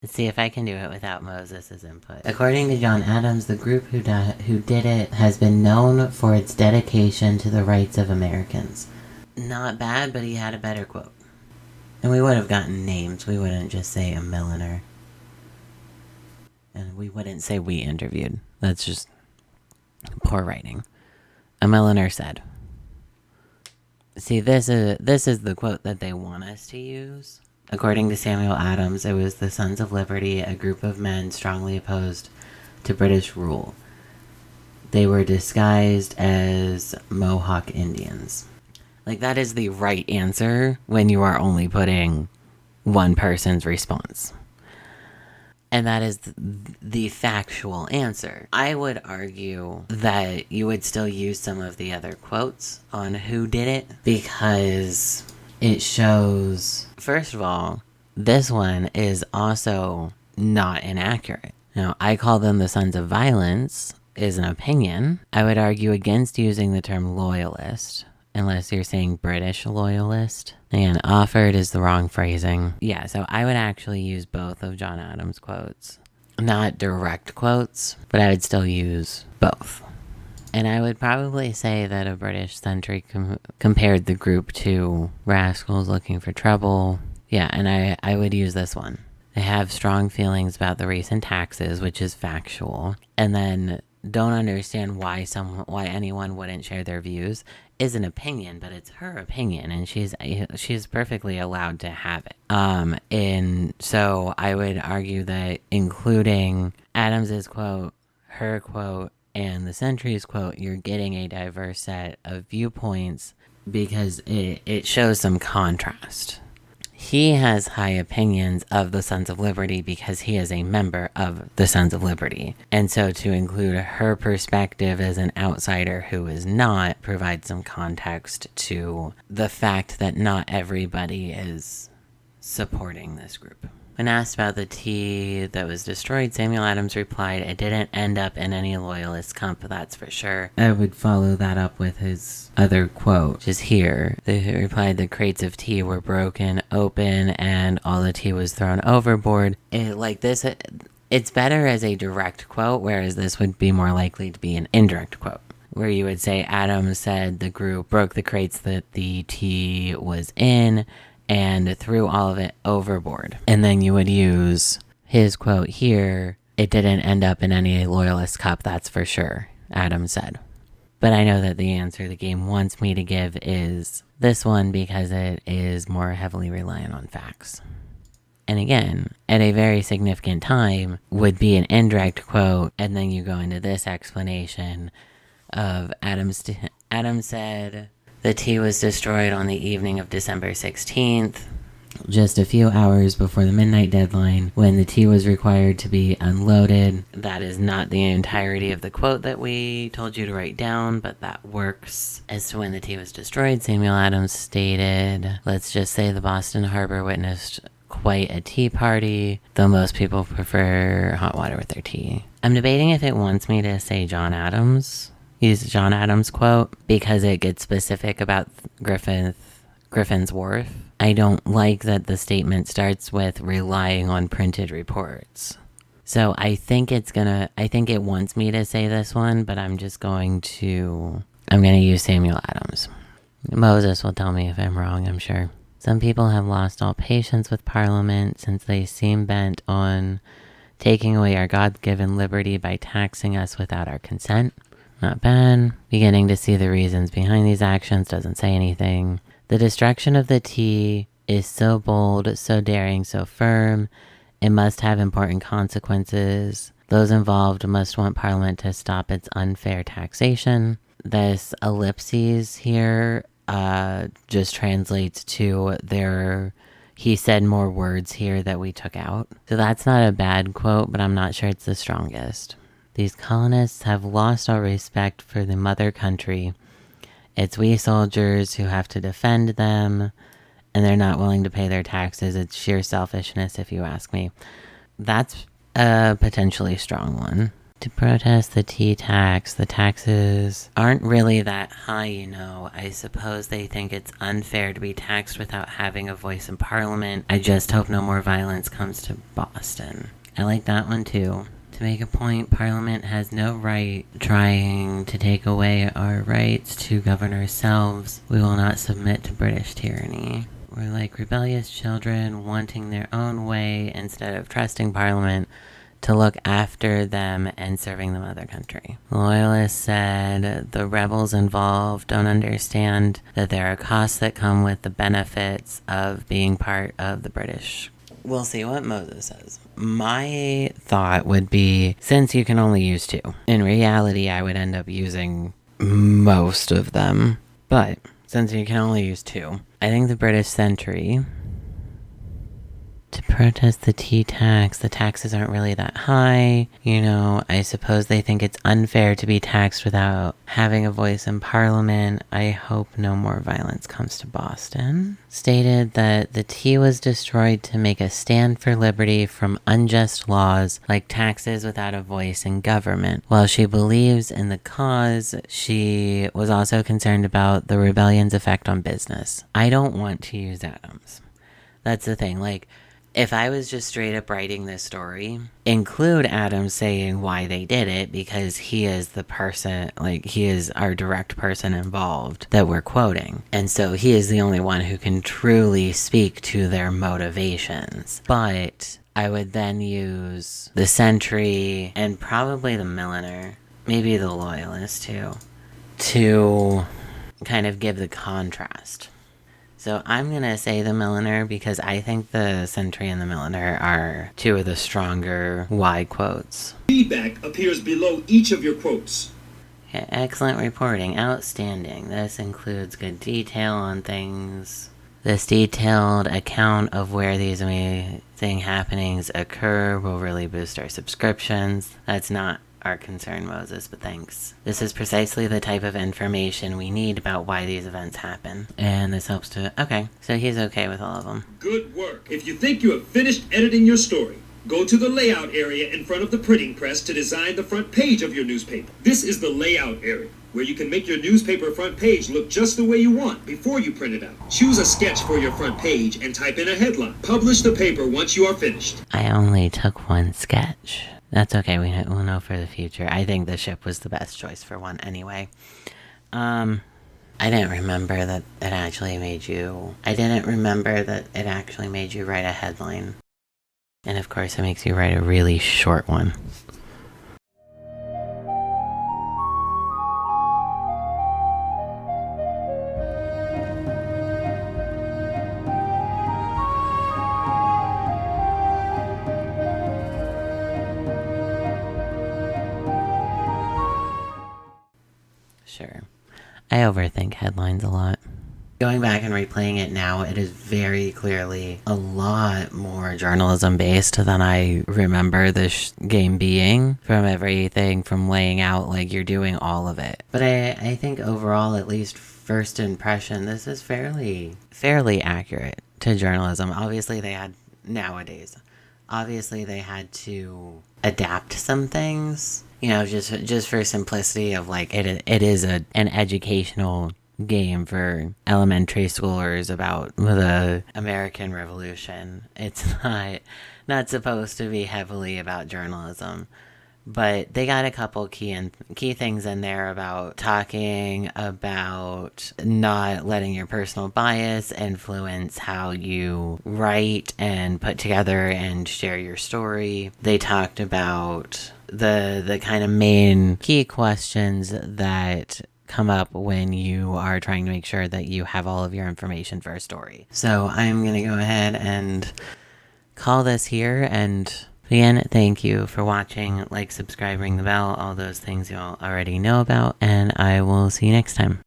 Let's see if I can do it without Moses' input. According to John Adams, the group who did it has been known for its dedication to the rights of Americans. Not bad, but he had a better quote. And we would have gotten names. We wouldn't just say a milliner. And we wouldn't say we interviewed. That's just poor writing. A milliner said. See, this is the quote that they want us to use. According to Samuel Adams, it was the Sons of Liberty, a group of men strongly opposed to British rule. They were disguised as Mohawk Indians. Like, that is the right answer when you are only putting one person's response. And that is the factual answer. I would argue that you would still use some of the other quotes on who did it because it shows, first of all, this one is also not inaccurate. Now, I call them the Sons of Violence is an opinion. I would argue against using the term loyalist, unless you're saying British loyalist. And offered is the wrong phrasing. Yeah, so I would actually use both of John Adams' quotes. Not direct quotes, but I would still use both. And I would probably say that a British sentry compared the group to rascals looking for trouble. Yeah, and I would use this one. They have strong feelings about the recent taxes, which is factual. And then don't understand why anyone wouldn't share their views is an opinion, but it's her opinion, and she's perfectly allowed to have it. And so I would argue that including Adams's quote, her quote, and the Sentry's quote, you're getting a diverse set of viewpoints because it shows some contrast. He has high opinions of the Sons of Liberty because he is a member of the Sons of Liberty. And so to include her perspective as an outsider who is not provides some context to the fact that not everybody is supporting this group. When asked about the tea that was destroyed, Samuel Adams replied, "It didn't end up in any loyalist camp, that's for sure." I would follow that up with his other quote, which is here. They replied, "The crates of tea were broken open and all the tea was thrown overboard." It's better as a direct quote, whereas this would be more likely to be an indirect quote, where you would say Adams said the group broke the crates that the tea was in and threw all of it overboard. And then you would use his quote here, "It didn't end up in any loyalist cup, that's for sure," Adams said. But I know that the answer the game wants me to give is this one because it is more heavily reliant on facts. And again, at a very significant time would be an indirect quote, and then you go into this explanation of Adams said, "The tea was destroyed on the evening of December 16th, just a few hours before the midnight deadline, when the tea was required to be unloaded." That is not the entirety of the quote that we told you to write down, but that works. As to when the tea was destroyed, Samuel Adams stated, "Let's just say the Boston Harbor witnessed quite a tea party, though most people prefer hot water with their tea." I'm debating if it wants me to say use John Adams' quote, because it gets specific about Griffin's Wharf. I don't like that the statement starts with relying on printed reports. So I think it wants me to say this one, but I'm going to use Samuel Adams. Moses will tell me if I'm wrong, I'm sure. "Some people have lost all patience with Parliament since they seem bent on taking away our God-given liberty by taxing us without our consent." Not bad. "Beginning to see the reasons behind these actions, doesn't say anything. The destruction of the tea is so bold, so daring, so firm. It must have important consequences. Those involved must want Parliament to stop its unfair taxation." This ellipses here just translates to he said more words here that we took out. So that's not a bad quote, but I'm not sure it's the strongest. "These colonists have lost all respect for the mother country. It's we soldiers who have to defend them, and they're not willing to pay their taxes. It's sheer selfishness, if you ask me." That's a potentially strong one. To protest the tea tax, the taxes aren't really that high, you know. I suppose they think it's unfair to be taxed without having a voice in Parliament. I just hope no more violence comes to Boston. I like that one too. To make a point, Parliament has no right trying to take away our rights to govern ourselves. We will not submit to British tyranny. We're like rebellious children wanting their own way instead of trusting Parliament to look after them and serving the mother country. Loyalists said the rebels involved don't understand that there are costs that come with the benefits of being part of the British. We'll see what Moses says. My thought would be, since you can only use 2, in reality I would end up using most of them, but since you can only use 2, I think the British sentry. To protest the tea tax, the taxes aren't really that high. You know, I suppose they think it's unfair to be taxed without having a voice in Parliament. I hope no more violence comes to Boston. Stated that the tea was destroyed to make a stand for liberty from unjust laws like taxes without a voice in government. While she believes in the cause, she was also concerned about the rebellion's effect on business. I don't want to use Adams. That's the thing, like, if I was just straight up writing this story, include Adam saying why they did it, because he is the person, like, he is our direct person involved that we're quoting. And so he is the only one who can truly speak to their motivations. But I would then use the sentry and probably the milliner, maybe the loyalist too, to kind of give the contrast. So I'm going to say the milliner because I think the sentry and the milliner are 2 of the stronger why quotes. Feedback appears below each of your quotes. Yeah, excellent reporting. Outstanding. This includes good detail on things. This detailed account of where these amazing happenings occur will really boost our subscriptions. That's not our concern, Moses, but thanks. This is precisely the type of information we need about why these events happen. And this helps to... Okay, so he's okay with all of them. Good work. If you think you have finished editing your story, go to the layout area in front of the printing press to design the front page of your newspaper. This is the layout area, where you can make your newspaper front page look just the way you want before you print it out. Choose a sketch for your front page and type in a headline. Publish the paper once you are finished. I only took 1 sketch. That's okay, we'll know for the future. I think the ship was the best choice for 1 anyway. I didn't remember that it actually made you... write a headline. And of course it makes you write a really short one. Sure. I overthink headlines a lot. Going back and replaying it now, it is very clearly a lot more journalism based than I remember this game being, from everything from laying out, like you're doing all of it. But I think overall, at least first impression, this is fairly accurate to journalism. Obviously they had to adapt some things, you know, just for simplicity of like, it is an educational game for elementary schoolers about the American Revolution. It's not supposed to be heavily about journalism, but they got a couple key things in there about talking about not letting your personal bias influence how you write and put together and share your story. They talked about the kind of main key questions that come up when you are trying to make sure that you have all of your information for a story. So I'm going to go ahead and call this here, and again, thank you for watching. Like, subscribe, ring the bell, all those things you all already know about, and I will see you next time.